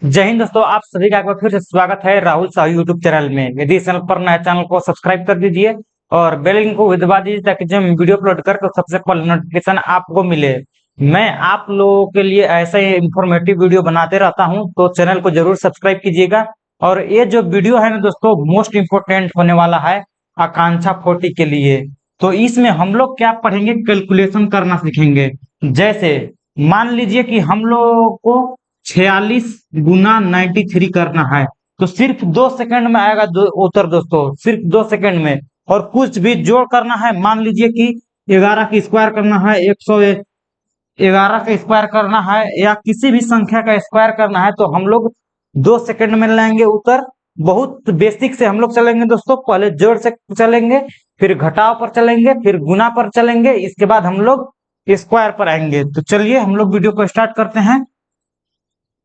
जय हिंद दोस्तों, आप सभी का एक बार फिर से स्वागत है राहुल साहू यूट्यूब चैनल में। यदि इस चैनल पर नए चैनल को सब्सक्राइब कर दीजिए और बेल आइकन को भी दबा दीजिए ताकि जब हम वीडियो अपलोड करें तो सबसे पहले नोटिफिकेशन आपको मिले। मैं आप लोगों के लिए ऐसे ही इंफॉर्मेटिव वीडियो बनाते रहता हूं, तो चैनल को जरूर सब्सक्राइब कीजिएगा। और ये जो वीडियो है ना दोस्तों, मोस्ट इंपोर्टेंट होने वाला है आकांक्षा 40 के लिए। तो इसमें हम लोग क्या पढ़ेंगे, कैलकुलेशन करना सीखेंगे। जैसे मान लीजिए कि हम लोग को 46 गुना 93 करना है, तो सिर्फ 2 सेकंड में आएगा उत्तर दोस्तों, सिर्फ 2 सेकंड में। और कुछ भी जोड़ करना है, मान लीजिए कि 11 की स्क्वायर करना है, 111 का स्क्वायर करना है, या किसी भी संख्या का स्क्वायर करना है, तो हम लोग 2 सेकंड में लाएंगे उत्तर। बहुत बेसिक से हम लोग चलेंगे दोस्तों। पहले जोड़ से चलेंगे, फिर घटाव पर चलेंगे, फिर गुना पर चलेंगे, इसके बाद हम लोग स्क्वायर पर आएंगे। तो चलिए हम लोग वीडियो को स्टार्ट करते हैं।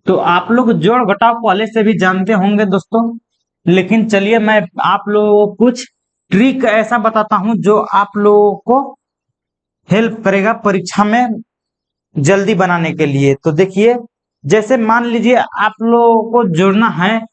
तो आप लोग जोड़ घटाव पहले से भी जानते होंगे दोस्तों, लेकिन चलिए मैं आप लोगों को कुछ ट्रिक ऐसा बताता हूं जो आप लोगों को हेल्प करेगा परीक्षा में जल्दी बनाने के लिए। तो देखिए, जैसे मान लीजिए आप लोगों को जोड़ना है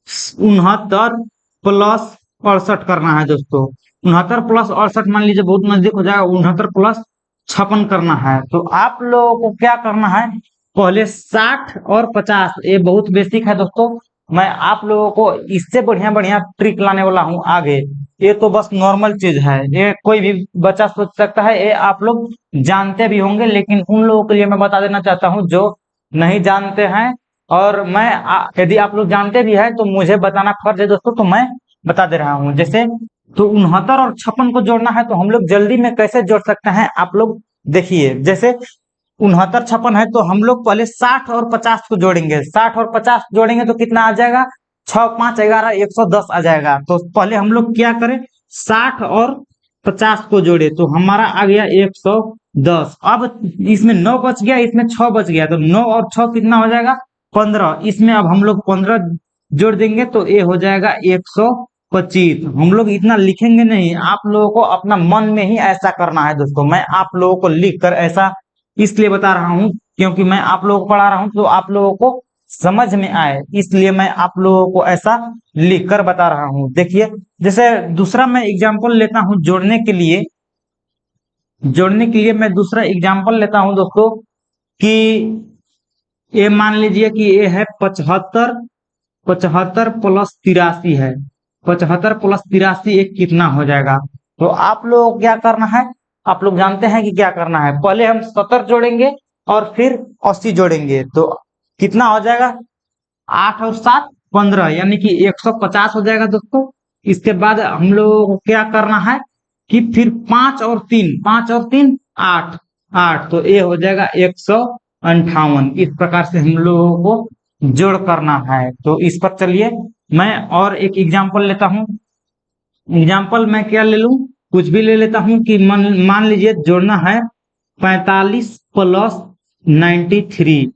69 प्लस 68 करना है दोस्तों। 69 प्लस 68 मान लीजिए बहुत नजदीक हो जाएगा, 69 प्लस 56 करना है। तो आप लोगों को क्या करना है, पहले 60 और 50, ये बहुत बेसिक है दोस्तों। मैं आप लोगों को इससे बढ़िया बढ़िया ट्रिक लाने वाला हूं आगे। ये तो बस नॉर्मल चीज है, ये कोई भी बच्चा सोच सकता है, ये आप लोग जानते भी होंगे, लेकिन उन लोगों के लिए मैं बता देना चाहता हूं जो नहीं जानते हैं। और मैं यदि आप लोग जानते भी हैं तो मुझे बताना फर्ज है दोस्तों, तो मैं बता दे रहा हूं। जैसे तो 69 और 56 को जोड़ना है, तो हम लोग जल्दी में कैसे जोड़ सकते हैं आप लोग देखिए। जैसे 69 56 है, तो हम लोग पहले 60 और 50 को जोड़ेंगे। 60 और 50 जोड़ेंगे तो कितना आ जाएगा, 6 5 11 110 आ जाएगा। तो पहले हम लोग क्या करें, 60 और 50 को जोड़े तो हमारा आ गया 110। अब इसमें 9 बच गया, इसमें 6 बच गया, तो 9 और 6 कितना हो जाएगा, 15। इसमें अब हम लोग 15 जोड़ देंगे तो ये हो जाएगा 125। हम लोग इतना लिखेंगे नहीं, आप लोगों को अपना मन में ही ऐसा करना है दोस्तों। मैं आप लोगों को लिख कर ऐसा इसलिए बता रहा हूं क्योंकि मैं आप लोगों को पढ़ा रहा हूं तो आप लोगों को समझ में आए, इसलिए मैं आप लोगों को ऐसा लिख कर बता रहा हूं। देखिए, जैसे दूसरा मैं एग्जांपल लेता हूं जोड़ने के लिए मैं दूसरा एग्जांपल लेता हूं दोस्तों कि ये मान लीजिए कि ये है 75, 75 प्लस 83 है। 75 प्लस 83 एक कितना हो जाएगा। तो आप लोग को क्या करना है, आप लोग जानते हैं कि क्या करना है। पहले हम 70 जोड़ेंगे और फिर 80 जोड़ेंगे, तो कितना हो जाएगा, 8 और 7 15, यानी कि 150 हो जाएगा दोस्तों। इसके बाद हम लोगों को क्या करना है कि फिर 5 और 3 8 8, तो ये हो जाएगा 158। इस प्रकार से हम लोगों को जोड़ करना है। तो इस पर चलिए मैं और एक एग्जांपल लेता हूं। एग्जांपल मैं क्या ले लूं, कुछ भी ले लेता हूं कि मान लीजिए जोड़ना है 45 प्लस 93।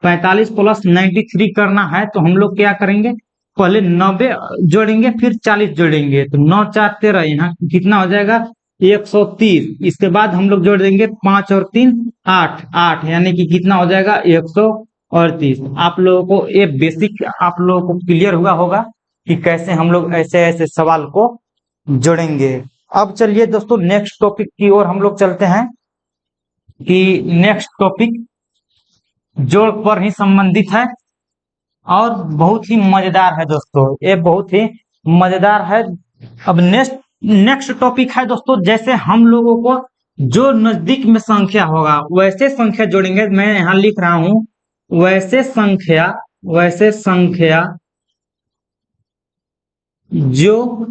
45 प्लस 93 करना है, तो हम लोग क्या करेंगे, पहले 90 जोड़ेंगे फिर 40 जोड़ेंगे, तो 9 4 13, यहाँ कितना हो जाएगा 130। इसके बाद हम लोग जोड़ देंगे 5 और 3 8 8, यानी कि कितना हो जाएगा 138। आप लोगों को ये बेसिक आप लोगों को क्लियर हुआ होगा कि कैसे हम लोग ऐसे ऐसे सवाल को जोड़ेंगे। अब चलिए दोस्तों नेक्स्ट टॉपिक की ओर हम लोग चलते हैं कि नेक्स्ट टॉपिक जोड़ पर ही संबंधित है और बहुत ही मजेदार है दोस्तों, ये बहुत ही मजेदार है। अब नेक्स्ट टॉपिक है दोस्तों, जैसे हम लोगों को जो नजदीक में संख्या होगा वैसे संख्या जोड़ेंगे। मैं यहाँ लिख रहा हूं वैसे संख्या जो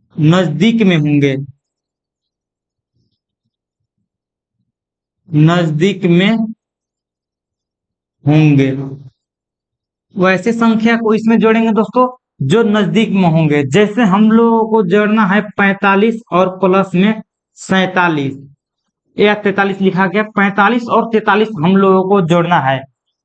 नजदीक में होंगे, वैसे संख्या को इसमें जोड़ेंगे दोस्तों जो नजदीक में होंगे। जैसे हम लोगों को जोड़ना है 45 और प्लस में 47, या 43 लिखा गया, 45 और 43 हम लोगों को जोड़ना है।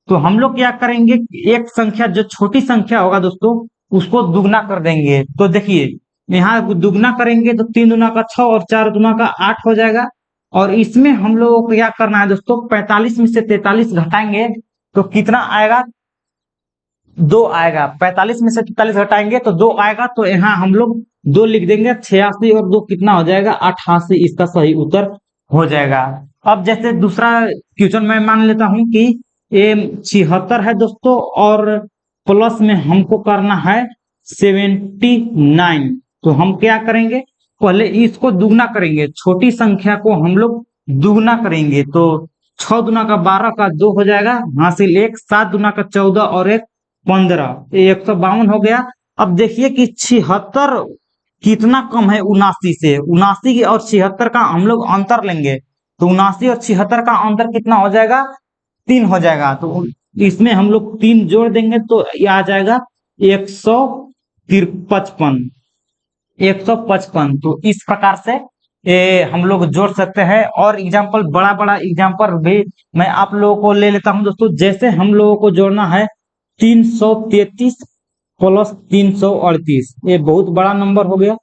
तो हम लोग क्या करेंगे, एक संख्या जो छोटी संख्या होगा दोस्तों उसको दुगना कर देंगे। तो देखिए यहाँ दुगना करेंगे तो 3 दूना का 6 और 4 दूना का 8 हो जाएगा। और इसमें हम लोगों को क्या करना है दोस्तों, 45 में से 43 घटाएंगे तो कितना आएगा, 2 आएगा। 45 में से 43 घटाएंगे तो 2 आएगा, तो यहाँ हम लोग 2 लिख देंगे। 86 और 2 कितना हो जाएगा, 88, इसका सही उत्तर हो जाएगा। अब जैसे दूसरा क्वेश्चन मैं मान लेता हूं कि ये 76 है दोस्तों, और प्लस में हमको करना है 79। तो हम क्या करेंगे, पहले इसको दुगना करेंगे, छोटी संख्या को हम लोग दुगना करेंगे। तो 6 दूना का 12 का 2 हो जाएगा, हासिल 1, 7 दूना का 14 और 1 15, 152 हो गया। अब देखिए कि 76 कितना कम है 79 से। 79 और 76 का हम लोग अंतर लेंगे, तो 79 और 76 का अंतर कितना हो जाएगा, 3 हो जाएगा। तो इसमें हम लोग 3 जोड़ देंगे तो ये आ जाएगा 155, 155। तो इस प्रकार से हम लोग जोड़ सकते हैं। और एग्जाम्पल, बड़ा बड़ा एग्जाम्पल भी मैं आप लोगों को ले लेता हूं दोस्तों। जैसे हम लोगों को जोड़ना है 333 प्लस 338, ये बहुत बड़ा नंबर हो गया।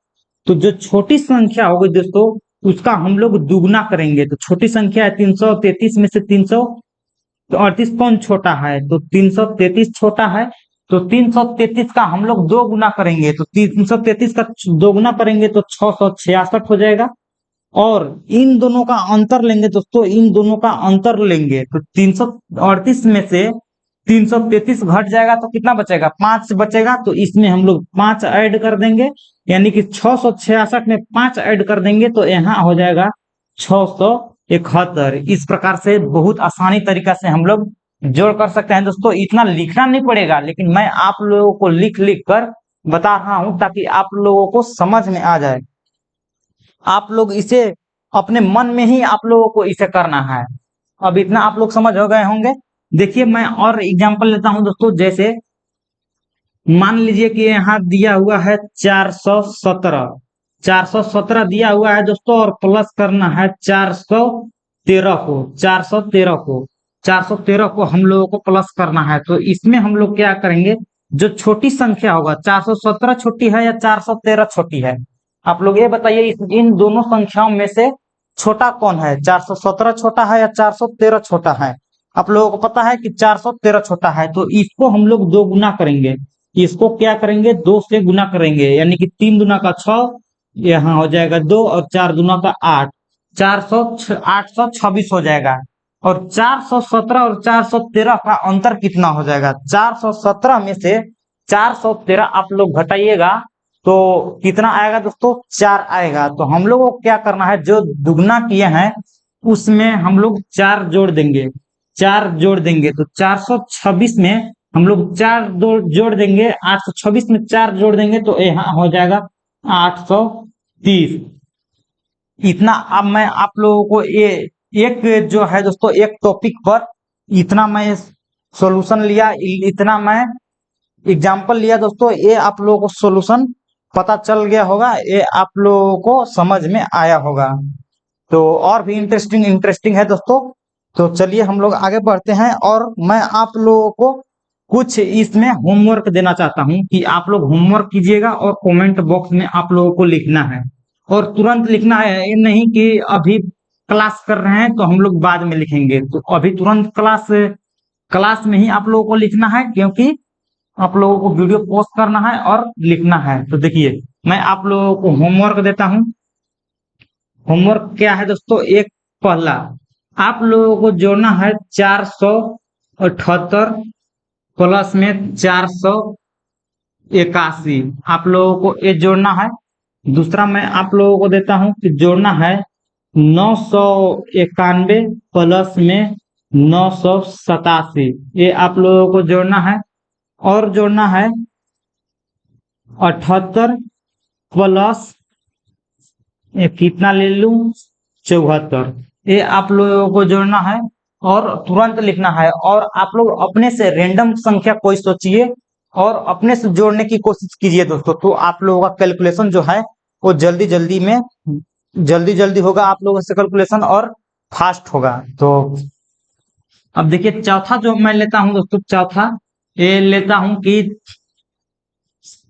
तो जो छोटी संख्या होगी दोस्तों, उसका हम लोग दुगना करेंगे। तो छोटी संख्या है 333 में से 338 कौन छोटा है, तो 333 छोटा है। तो 333 का हम लोग 2 गुना करेंगे, तो 333 का 2 गुना करेंगे तो 666 हो जाएगा। और इन दोनों का अंतर लेंगे दोस्तों, इन दोनों का अंतर लेंगे तो 338 में से 333 घट जाएगा तो कितना बचेगा, 5 बचेगा। तो इसमें हम लोग 5 ऐड कर देंगे, यानी कि 666 में 5 ऐड कर देंगे तो यहाँ हो जाएगा 671। इस प्रकार से बहुत आसानी तरीका से हम लोग जोड़ कर सकते हैं दोस्तों। इतना लिखना नहीं पड़ेगा, लेकिन मैं आप लोगों को लिख लिख कर बता रहा हूं ताकि आप लोगों को समझ में आ जाए। आप लोग इसे अपने मन में ही आप लोगों को इसे करना है। अब इतना आप लोग समझ हो गए होंगे। देखिए मैं और एग्जांपल लेता हूं दोस्तों। जैसे मान लीजिए कि यहाँ दिया हुआ है 417, 417 दिया हुआ है दोस्तों, और प्लस करना है 413 को, 413 को, 413 को हम लोगों को प्लस करना है। तो इसमें हम लोग क्या करेंगे, जो छोटी संख्या होगा, 417 छोटी है या 413 छोटी है, आप लोग ये बताइए। इन दोनों संख्याओं में से छोटा कौन है, 417 छोटा है या 413 छोटा है। आप लोगों को पता है कि 413 छोटा है, तो इसको हम लोग 2 गुना करेंगे। इसको क्या करेंगे, 2 से गुना करेंगे, यानी कि 3 दूना का 6, यहाँ हो जाएगा 2, और 4 दूना का 8, 826 हो जाएगा। और 417 और 413 का अंतर कितना हो जाएगा, 417 में से 413 आप लोग घटाइएगा तो कितना आएगा दोस्तों, 4 आएगा। तो हम लोगों को क्या करना है, जो दुगना किए हैं उसमें हम लोग 4 जोड़ देंगे, 4 जोड़ देंगे। तो 426 में हम लोग 4 जोड़ देंगे, 826 में 4 जोड़ देंगे तो यहाँ हो जाएगा 830। इतना अब मैं आप लोगों को ये एक जो है दोस्तों, एक टॉपिक पर इतना मैं सॉल्यूशन लिया, इतना मैं एग्जाम्पल लिया दोस्तों। ये आप लोगों को सॉल्यूशन पता चल गया होगा, ये आप लोगों को समझ में आया होगा। तो और भी इंटरेस्टिंग है दोस्तों। तो चलिए हम लोग आगे बढ़ते हैं, और मैं आप लोगों को कुछ इसमें होमवर्क देना चाहता हूं कि आप लोग होमवर्क कीजिएगा और कमेंट बॉक्स में आप लोगों को लिखना है, और तुरंत लिखना है। ये नहीं कि अभी क्लास कर रहे हैं तो हम लोग बाद में लिखेंगे, तो अभी तुरंत क्लास में ही आप लोगों को लिखना है, क्योंकि आप लोगों को वीडियो पोस्ट करना है और लिखना है। तो देखिए मैं आप लोगों को होमवर्क देता हूं। होमवर्क क्या है दोस्तों, एक पहला आप लोगों को जोड़ना है 478 प्लस में 481, आप लोगों को ये जोड़ना है। दूसरा मैं आप लोगों को देता हूं कि जोड़ना है 991 प्लस में 987, ये आप लोगों को जोड़ना है। और जोड़ना है 78 प्लस कितना ले लूं, 74, ये आप लोगों को जोड़ना है और तुरंत लिखना है। और आप लोग अपने से रेंडम संख्या कोई सोचिए और अपने से जोड़ने की कोशिश कीजिए दोस्तों। तो आप लोगों का कैलकुलेशन जो है वो जल्दी होगा आप लोगों से कैलकुलेशन, और फास्ट होगा। तो अब देखिए चौथा जो मैं लेता हूं दोस्तों, चौथा ये लेता हूं कि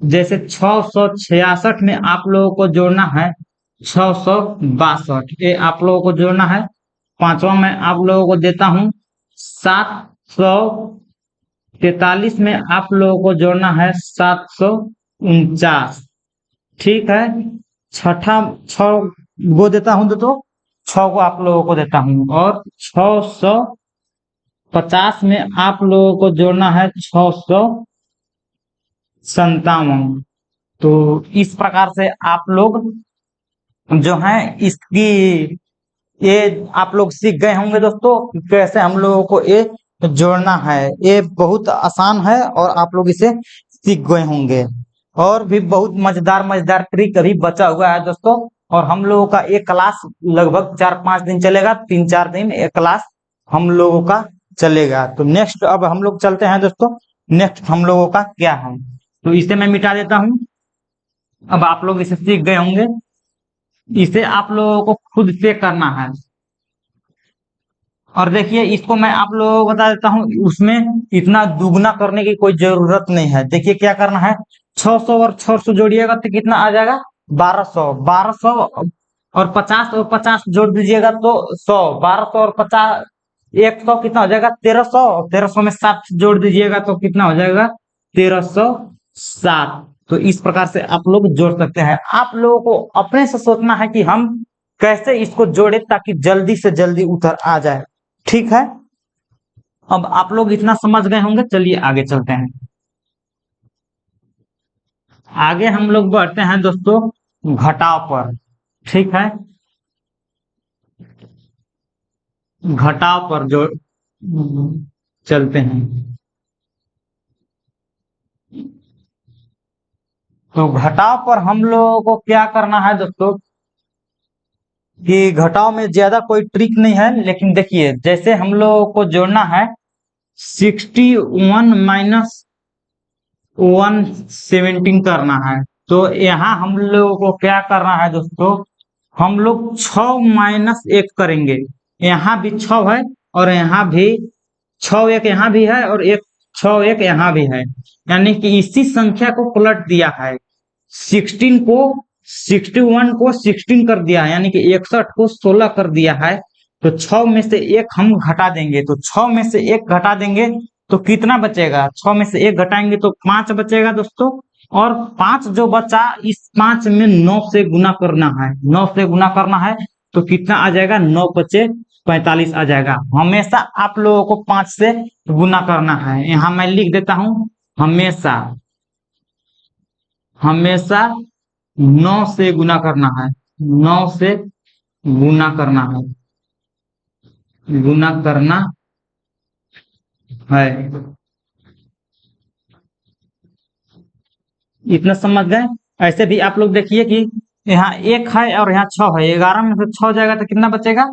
जैसे 666 में आप लोगों को जोड़ना है 662, ये आप लोगों को जोड़ना है। पांचवा मैं आप लोगों को देता हूं 43 में आप लोगों को जोड़ना है 749। ठीक है, छठा 6 वो देता हूं तो 6 को आप लोगों को देता हूं, और 650 में आप लोगों को जोड़ना है 657। तो इस प्रकार से आप लोग जो है इसकी ये आप लोग सीख गए होंगे दोस्तों कि कैसे हम लोगों को ये जोड़ना है। ये बहुत आसान है और आप लोग इसे सीख गए होंगे। और भी बहुत मजेदार मजेदार ट्रिक अभी बचा हुआ है दोस्तों, और हम लोगों का एक क्लास लगभग 4-5 दिन चलेगा, 3-4 दिन एक क्लास हम लोगों का चलेगा। तो नेक्स्ट अब हम लोग चलते हैं दोस्तों, नेक्स्ट हम लोगों का क्या है। तो इसे मैं मिटा देता हूं। अब आप लोग इसे सीख गए होंगे, इसे आप लोगों को खुद से करना है। और देखिए इसको मैं आप लोगों को बता देता हूँ, उसमें इतना दुगना करने की कोई जरूरत नहीं है। देखिए क्या करना है, 600 और 600 जोड़िएगा तो कितना आ जाएगा, 1200। 1200 और 50 और 50 जोड़ दीजिएगा तो 100। 1200 और 50 100 कितना हो जाएगा, 1300। 1300 में 7 जोड़ दीजिएगा तो कितना हो जाएगा, 1307। तो इस प्रकार से आप लोग जोड़ सकते हैं। आप लोगों को अपने से सोचना है कि हम कैसे इसको जोड़े ताकि जल्दी से जल्दी उत्तर आ जाए। ठीक है, अब आप लोग इतना समझ गए होंगे, चलिए आगे चलते हैं। आगे हम लोग बढ़ते हैं दोस्तों घटाव पर। ठीक है, घटाव पर जो चलते हैं। तो घटाव पर हम लोगों को क्या करना है दोस्तों, कि घटाव में ज्यादा कोई ट्रिक नहीं है, लेकिन देखिए जैसे हम लोगों को जोड़ना है 61 माइनस 117 करना है। तो यहाँ हम लोगों को क्या करना है दोस्तों, हम लोग 6 माइनस 1 करेंगे। यहाँ भी 6 है और यहाँ भी 6, एक यहाँ भी है और एक 6 एक यहाँ भी है, यानी कि इसी संख्या को पलट दिया है। 16 को 61 को 16 कर दिया है, यानी कि 61 को 16 कर दिया है। तो 6 में से 1 हम घटा देंगे, तो 6 में से 1 घटा देंगे तो कितना बचेगा, 6 में से 1 घटाएंगे तो 5 बचेगा दोस्तों। और 5 जो बचा, इस 5 में 9 से गुना करना है। 9 से गुना करना है तो कितना आ जाएगा, 9 बचे 45 आ जाएगा। हमेशा आप लोगों को 5 से गुना करना है। यहाँ मैं लिख देता हूं, हमेशा हमेशा 9 से गुना करना है। 9 से गुना करना है, गुना करना है। इतना समझ गए। ऐसे भी आप लोग देखिए कि यहाँ 1 है और यहाँ 6 है, 11 में से 6 जाएगा तो कितना बचेगा,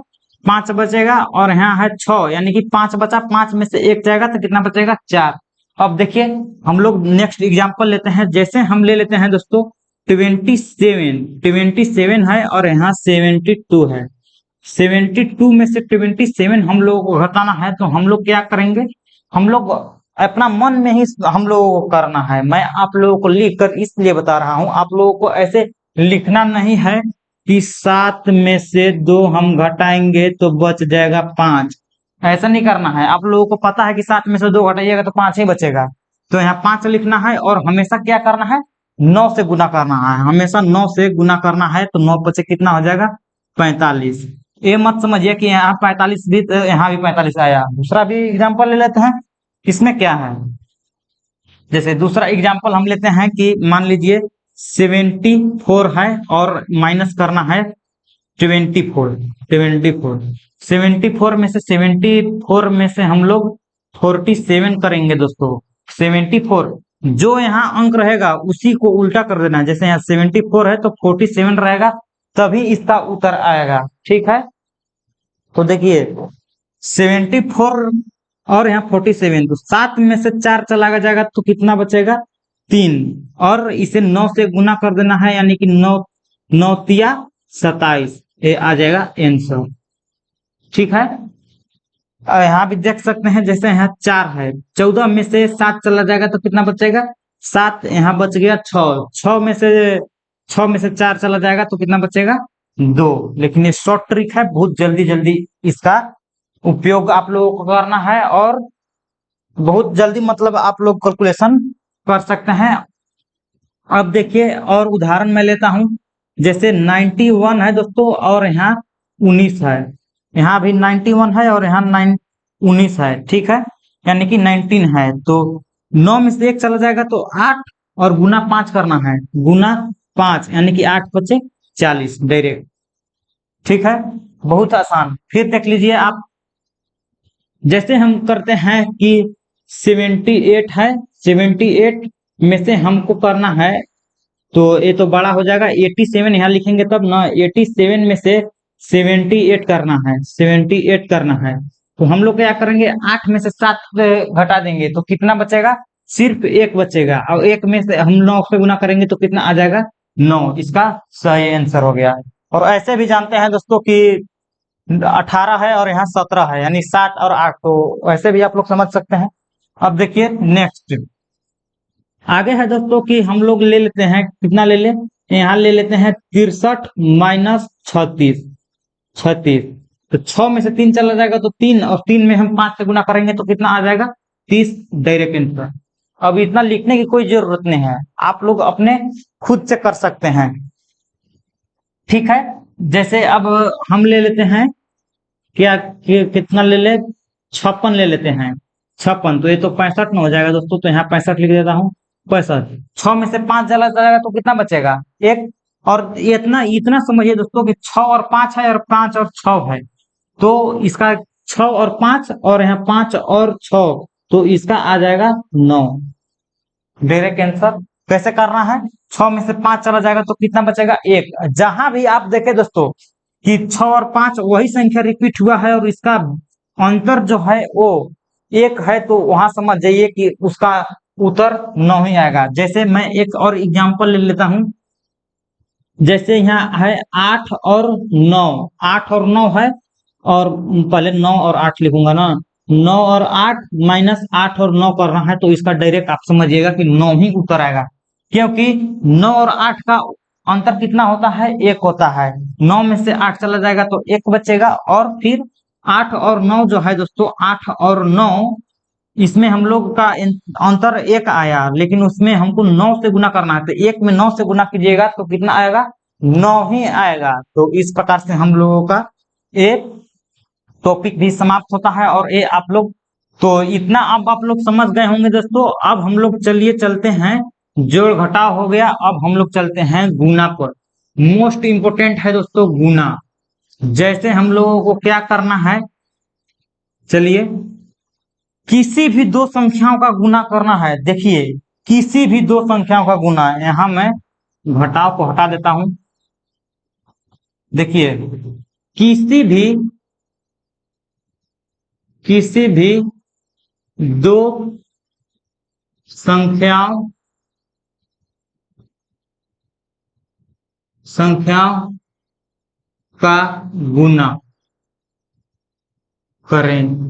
5 बचेगा। और यहाँ है 6, यानी कि 5 बचा, 5 में से 1 जाएगा तो कितना बचेगा, 4। अब देखिए हम लोग नेक्स्ट एग्जांपल लेते हैं। जैसे हम ले लेते हैं दोस्तों 27 है और यहाँ 72 है। 72 में से 27 हम लोगों को घटाना है, तो हम लोग क्या करेंगे, हम लोग अपना मन में ही हम लोगों को करना है। मैं आप लोगों को लिख कर इसलिए बता रहा हूं, आप लोगों को ऐसे लिखना नहीं है कि 7 में से 2 हम घटाएंगे तो बच जाएगा 5। ऐसा नहीं करना है। आप लोगों को पता है कि 7 में से 2 घटाइएगा तो 5 ही बचेगा, तो यहाँ 5 लिखना है। और हमेशा क्या करना है, 9 से गुना करना है। हमेशा 9 से गुना करना है, तो 9 बचे कितना हो जाएगा, 45। ये मत समझिए कि यहाँ 45 भी तो यहाँ भी 45 आया। दूसरा भी एग्जाम्पल ले लेते हैं। इसमें क्या है, जैसे दूसरा एग्जाम्पल हम लेते हैं कि मान लीजिए 74 है और माइनस करना है 24। 74 में से 74 में से हम लोग 47 करेंगे दोस्तों। 74 जो यहाँ अंक रहेगा उसी को उल्टा कर देना है। जैसे यहाँ 74 है तो 47 रहेगा, तभी इसका उत्तर आएगा। ठीक है, तो देखिए 74 और यहाँ 47, तो 7 में से 4 चला जाएगा तो कितना बचेगा, 3। और इसे 9 से गुना कर देना है, यानी कि 9 तिया 27, ये आ जाएगा आंसर। ठीक है, यहाँ भी देख सकते हैं जैसे यहाँ 4 है, 14 में से 7 चला जाएगा तो कितना बचेगा, 7। यहाँ बच गया 6। 6 में से 4 चला जाएगा तो कितना बचेगा, 2। लेकिन ये शॉर्ट ट्रिक है, बहुत जल्दी जल्दी इसका उपयोग आप लोगों को करना है। और बहुत जल्दी मतलब आप लोग कैलकुलेशन कर सकते हैं। अब देखिए और उदाहरण मैं लेता हूं, जैसे 91 है दोस्तों और यहाँ 19 है, यहाँ भी 91 है और यहाँ 19 है, ठीक है, यानी कि 19 है। तो 9 में से 1 चला जाएगा तो 8 और गुना 5 करना है, गुना 5 यानी कि 8 बचे 40 डायरेक्ट, ठीक है, बहुत आसान। फिर देख लीजिए आप, जैसे हम करते हैं कि 78 है, 78 में से हमको करना है, तो ये तो बड़ा हो जाएगा 87 यहाँ लिखेंगे तब ना, 87 में से 78 करना है, 78 करना है। तो हम लोग क्या करेंगे, 8 में से 7 घटा देंगे तो कितना बचेगा, सिर्फ 1 बचेगा, और 1 में से हम 9 से गुना करेंगे तो कितना आ जाएगा, 9। इसका सही आंसर हो गया। और ऐसे भी जानते हैं दोस्तों कि 18 है और यहाँ 17 है, यानी 7 और 8, तो ऐसे भी आप लोग समझ सकते हैं। अब देखिए नेक्स्ट आगे है दोस्तों कि हम लोग ले लेते हैं, कितना ले ले, यहाँ ले लेते हैं 63 माइनस 36, 36, तो 6 में से 3 चला जाएगा तो 3, और 3 में हम 5 से गुना करेंगे तो कितना आ जाएगा, 30 डायरेक्ट आंसर। अब इतना लिखने की कोई जरूरत नहीं है, आप लोग अपने खुद से कर सकते हैं, ठीक है। जैसे अब हम ले लेते हैं क्या कितना ले ले, 56 ले लेते हैं, 56, तो ये तो 65 में हो जाएगा दोस्तों, तो यहाँ 65 लिख देता हूँ, 65। 6 में से 5 चला जाएगा तो कितना बचेगा, 1। और इतना इतना समझिए दोस्तों कि 6 और 5 है और 5 और 6 है, तो इसका 6 और 5 और यहाँ 5 और 6, तो इसका आ जाएगा 9 डायरेक्ट आंसर। कैसे करना है, 6 में से 5 चला जाएगा तो कितना बचेगा, 1। जहां भी आप देखें दोस्तों कि 6 और 5 वही संख्या रिपीट हुआ है और इसका अंतर जो है वो 1 है, तो वहां समझ जाइए कि उसका उत्तर 9 ही आएगा। जैसे मैं एक और एग्जांपल ले लेता हूं, जैसे यहाँ है 8 और 9, 8 और 9 है, और पहले 9 और 8 लिखूंगा ना, 9 और 8 माइनस 8 और 9 करना है, तो इसका डायरेक्ट आप समझिएगा कि 9 ही उत्तर आएगा, क्योंकि 9 और 8 का अंतर कितना होता है, 1 होता है। 9 में से 8 चला जाएगा तो 1 बचेगा, और फिर 8 और 9 जो है दोस्तों, 8 और 9 इसमें हम लोग का अंतर 1 आया, लेकिन उसमें हमको 9 से गुना करना है, तो 1 में 9 से गुना कीजिएगा तो कितना आएगा, 9 ही आएगा। तो इस प्रकार से हम लोगों का एक टॉपिक भी समाप्त होता है। और ये आप लोग तो इतना अब आप लोग समझ गए होंगे दोस्तों। अब हम लोग चलिए चलते हैं, जोड़ घटाव हो गया, अब हम लोग चलते हैं गुना पर। मोस्ट इंपोर्टेंट है दोस्तों गुना। जैसे हम लोगों को क्या करना है, चलिए किसी भी दो संख्याओं का गुना करना है। देखिए किसी भी दो संख्याओं का गुना, यहां मैं घटाव को हटा देता हूं। देखिए किसी भी दो संख्याओं का गुना करें।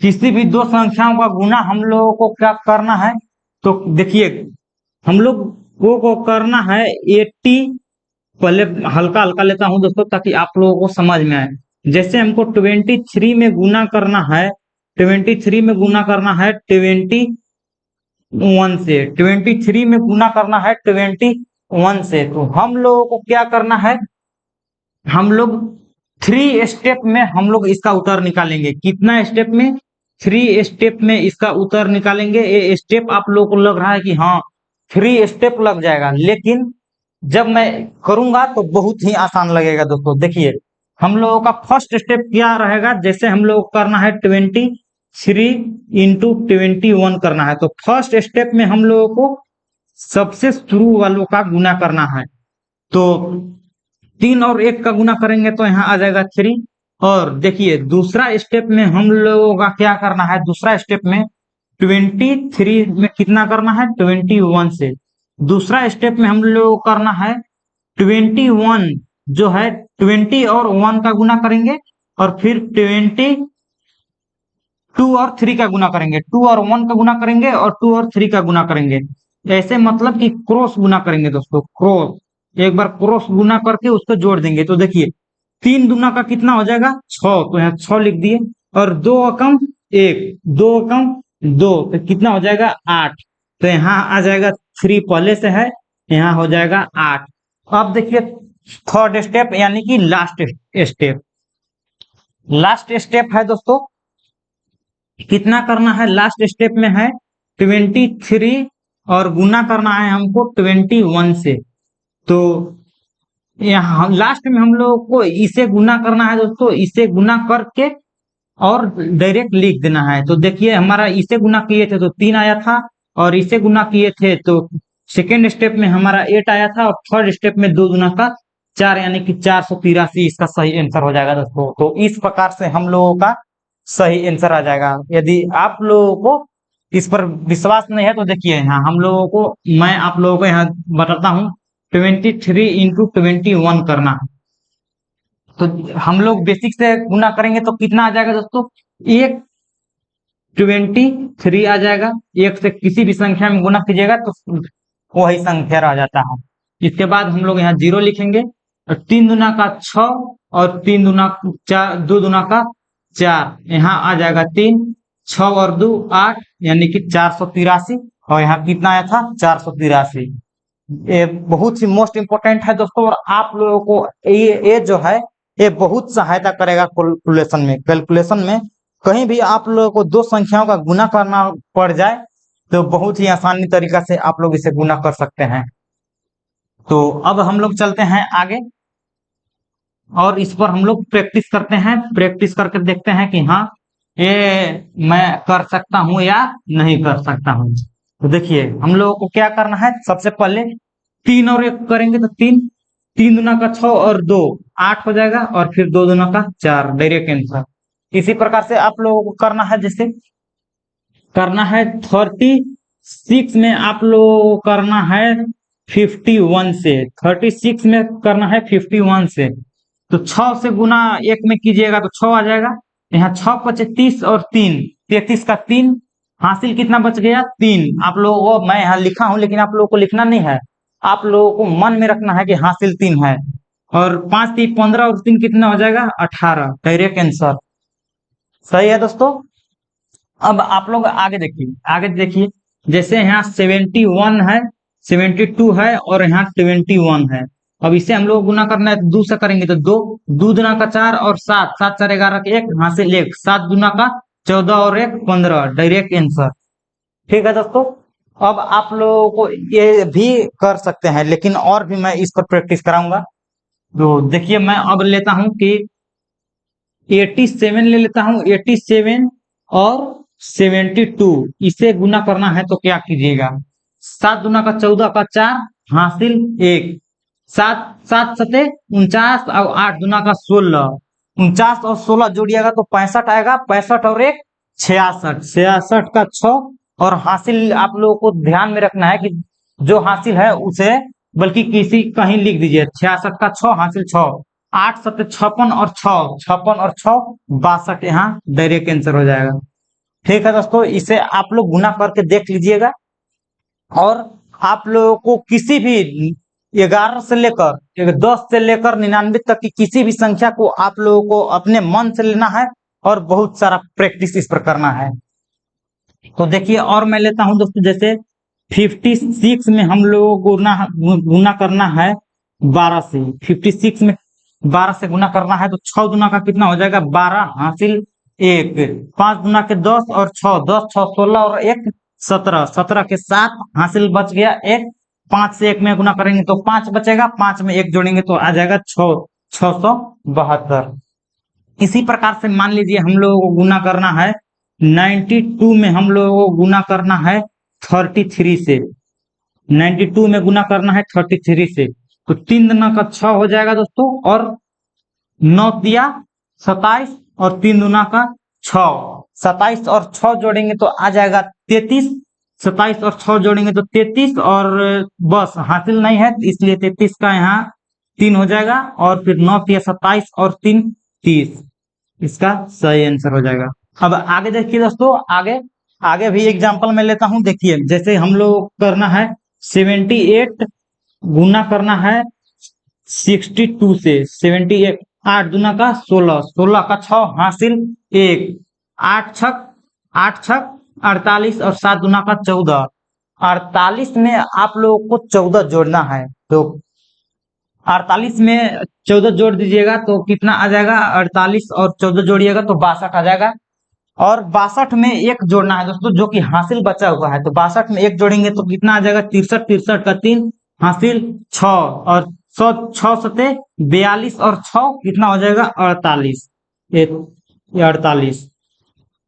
किसी भी दो संख्याओं का गुना हम लोगों को क्या करना है, तो देखिए हम लोग को करना है 80, पहले हल्का हल्का लेता हूं दोस्तों ताकि आप लोगों को समझ में आए। जैसे हमको 23 में गुना करना है, 23 में गुना करना है 21 से, 23 में गुना करना है 21 से, तो हम लोगों को क्या करना है, हम लोग 3 स्टेप में हम लोग इसका उत्तर निकालेंगे। कितना स्टेप में, 3 स्टेप में इसका उत्तर निकालेंगे। ये स्टेप आप लोगों को लग रहा है कि हाँ 3 स्टेप लग जाएगा, लेकिन जब मैं करूंगा तो बहुत ही आसान लगेगा दोस्तों। देखिए हम लोगों का फर्स्ट स्टेप क्या रहेगा, जैसे हम लोग करना है 23 इंटू 21 करना है, तो फर्स्ट स्टेप में हम लोगों को सबसे शुरू वालों का गुना करना है। तो 3 और 1 का गुना करेंगे तो यहाँ आ जाएगा 3। और देखिए दूसरा स्टेप में हम लोगों का क्या करना है, दूसरा स्टेप में 23 में कितना करना है, 21 से। दूसरा स्टेप में हम लोगों को करना है 21 जो है 20 और 1 का गुना करेंगे, और फिर 22 और 3 का गुना करेंगे, 2 और 1 का गुना करेंगे और 2 और 3 का गुना करेंगे। ऐसे मतलब कि क्रॉस गुना करेंगे दोस्तों, क्रॉस, एक बार क्रॉस गुना करके उसको जोड़ देंगे। तो देखिए 3 दूना का कितना हो जाएगा, 6, तो यहाँ 6 लिख दिए, और 2 एकम 1, 2 कम 2, तो कितना हो जाएगा 8। तो यहाँ आ जाएगा 3 पहले से है, यहाँ हो जाएगा 8। अब देखिए थर्ड स्टेप यानी कि लास्ट स्टेप। लास्ट स्टेप है दोस्तों, कितना करना है लास्ट स्टेप में है 23 और गुना करना है हमको 21 से। तो यहाँ लास्ट में हम लोगों को इसे गुना करना है दोस्तों, इसे गुना करके और डायरेक्ट लिख देना है। तो देखिए हमारा इसे गुना किए थे तो 3 आया था, और इसे गुना किए थे तो सेकेंड स्टेप में हमारा 8 आया था, और थर्ड स्टेप में 2 गुना का 4 यानी कि 483 इसका सही आंसर हो जाएगा दोस्तों। तो इस प्रकार से हम लोगों का सही आंसर आ जाएगा। यदि आप लोगों को इस पर विश्वास नहीं है तो देखिए यहाँ हम लोगों को, मैं आप लोगों को यहाँ बताता हूँ 23 इंटू 21 करना है। तो हम लोग बेसिक से गुना करेंगे तो कितना आ जाएगा दोस्तों, 23 आ जाएगा। 1 से किसी भी संख्या में गुना कीजिएगा तो वही संख्या रह जाता है। इसके बाद हम लोग यहाँ 0 लिखेंगे, और 3 दूना का 6 और 3 दूना 4, 2 दूना का 4, यहाँ आ जाएगा 3, 6 और 2 8 यानी कि 483, और यहाँ कितना आया था 483। ये बहुत ही मोस्ट इंपोर्टेंट है दोस्तों, और आप लोगों को ये जो है ये बहुत सहायता करेगा कैलकुलेशन में। कहीं भी आप लोगों को दो संख्याओं का गुना करना पड़ जाए तो बहुत ही आसानी तरीका से आप लोग इसे गुना कर सकते हैं। तो अब हम लोग चलते हैं आगे, और इस पर हम लोग प्रैक्टिस करते हैं। प्रैक्टिस करके देखते हैं कि हाँ ये मैं कर सकता हूँ या नहीं कर सकता हूँ। तो देखिए हम लोगों को क्या करना है, सबसे पहले 3 और 1 करेंगे तो 3 दूना का 6 और 2 8 हो जाएगा, और फिर 2 दूना का 4 डायरेक्ट आंसर। इसी प्रकार से आप लोगों को करना है, जैसे करना है 36 में आप लोगों को करना है 51 से, 36 में करना है 51 से। तो 6 से गुना 1 में कीजिएगा तो 6 आ जाएगा। यहाँ 6 पचे 30 और 3 33 का 3 हासिल कितना बच गया 3। आप लोगों को मैं यहाँ लिखा हूं लेकिन आप लोगों को लिखना नहीं है, आप लोगों को मन में रखना है कि हासिल 3 है। और 5 3 15 और 3 कितना हो जाएगा 18, डायरेक्ट आंसर। सही है दोस्तों। अब आप लोग आगे देखिए जैसे यहाँ 71 है, 72 है और यहाँ 21 है। अब इसे हम लोग गुना करना है तो 2 से करेंगे तो 2 दूना का 4 और 7 7 4 11 के 1 हासिल 1, 7 दूना का 14 और 1 15, डायरेक्ट आंसर। ठीक है दोस्तों। अब आप लोगों को ये भी कर सकते हैं, लेकिन और भी मैं इस पर प्रैक्टिस कराऊंगा। तो देखिए मैं अब लेता हूं कि 87 ले लेता हूं, 87 और 72 इसे गुना करना है तो क्या कीजिएगा, 7 दूना का 14 का 4 हासिल 1, 7 7 सते 49 और 8 दूना का 16, 49 और 16 जोड़िएगा तो 65 आएगा, 65 और 1 66, 66 का 6, और हासिल आप लोगों को ध्यान में रखना है कि जो हासिल है उसे बल्कि किसी कहीं लिख दीजिए, 66 का 6 हासिल 6, 8 7 56 और 6 56 और 6 62, यहाँ डायरेक्ट आंसर हो जाएगा। ठीक है दोस्तों, इसे आप लोग गुना करके देख लीजिएगा, और आप लोगों को किसी भी 11 से लेकर 10 से लेकर 99 तक की किसी भी संख्या को आप लोगों को अपने मन से लेना है, और बहुत सारा प्रैक्टिस इस पर करना है। तो देखिए और मैं लेता हूं दोस्तों, जैसे 56 में हम लोगों को गुना करना है 12 से। 56 में 12 से गुना करना है तो 6 दूना का कितना हो जाएगा 12 हासिल 1, 5 दूना के 10 और 6 10 6 16 और 1 17, 17 के 7 हासिल बच गया 1, 5 से 1 में गुना करेंगे तो 5 बचेगा, 5 में 1 जोड़ेंगे तो आ जाएगा 672। इसी प्रकार से मान लीजिए हम लोगों को गुना करना है 92 में, हम लोगों को गुना करना है 33 से। 92 में गुना करना है 33 से, तो 3 दूना का 6 हो जाएगा दोस्तों, और 9 दिया 27 और 3 दूना का 6, 27 और 6 जोड़ेंगे तो आ जाएगा 33, 27 और 6 जोड़ेंगे तो 33, और बस हासिल नहीं है इसलिए 33 का यहाँ 3 हो जाएगा, और फिर 9 दिया 27 और 3 30, इसका सही आंसर हो जाएगा। अब आगे देखिए दोस्तों, आगे भी एग्जांपल में लेता हूं। देखिए जैसे हम लोग करना है 78 गुना करना है 62 से, 78 8 दूना का 16, 16 का 6 हासिल 1, 8 6 8 छक 48 और 7 दूना का 14। 48 में आप लोगों को 14 जोड़ना है, तो 48 में 14 जोड़ दीजिएगा तो कितना आ जाएगा, 48 और 14 जोड़िएगा तो 62 आ जाएगा। और 62 में एक जोड़ना है दोस्तों, जो कि हासिल बचा हुआ है, तो 62 में एक जोड़ेंगे तो कितना आ जाएगा, 63, 63 का 3 हासिल 6, और 100 6 सते 42 और 6 कितना हो जाएगा, 48। ये 48,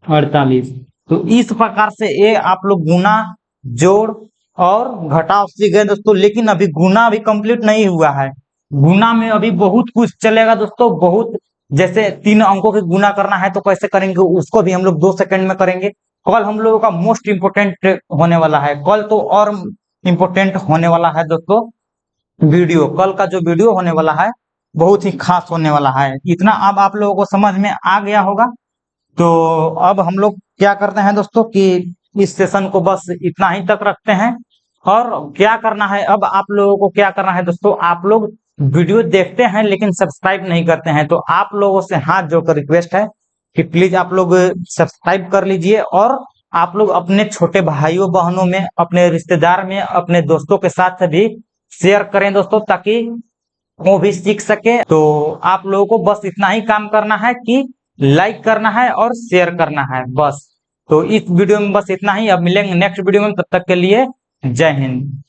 48। तो इस प्रकार से ये आप लोग गुना, जोड़ और घटाव सीख गए दोस्तों। लेकिन अभी गुना अभी कंप्लीट नहीं हुआ है, गुना में अभी बहुत कुछ चलेगा दोस्तों, बहुत। जैसे 3 अंकों के गुना करना है तो कैसे करेंगे, उसको भी हम लोग 2 सेकंड में करेंगे। कल हम लोगों का मोस्ट इंपोर्टेंट होने वाला है, कल तो और इम्पोर्टेंट होने वाला है दोस्तों। वीडियो, कल का जो वीडियो होने वाला है बहुत ही खास होने वाला है। इतना अब आप लोगों को समझ में आ गया होगा। तो अब हम लोग क्या करते हैं दोस्तों कि इस सेशन को बस इतना ही तक रखते हैं। और क्या करना है, अब आप लोगों को क्या करना है दोस्तों, आप लोग वीडियो देखते हैं लेकिन सब्सक्राइब नहीं करते हैं, तो आप लोगों से हाथ जोड़कर रिक्वेस्ट है कि प्लीज आप लोग सब्सक्राइब कर लीजिए। और आप लोग अपने छोटे भाइयों बहनों में, अपने रिश्तेदार में, अपने दोस्तों के साथ भी शेयर करें दोस्तों, ताकि वो भी सीख सके। तो आप लोगों को बस इतना ही काम करना है कि लाइक करना है और शेयर करना है बस। तो इस वीडियो में बस इतना ही, अब मिलेंगे नेक्स्ट वीडियो में, तब तक के लिए जय हिंद।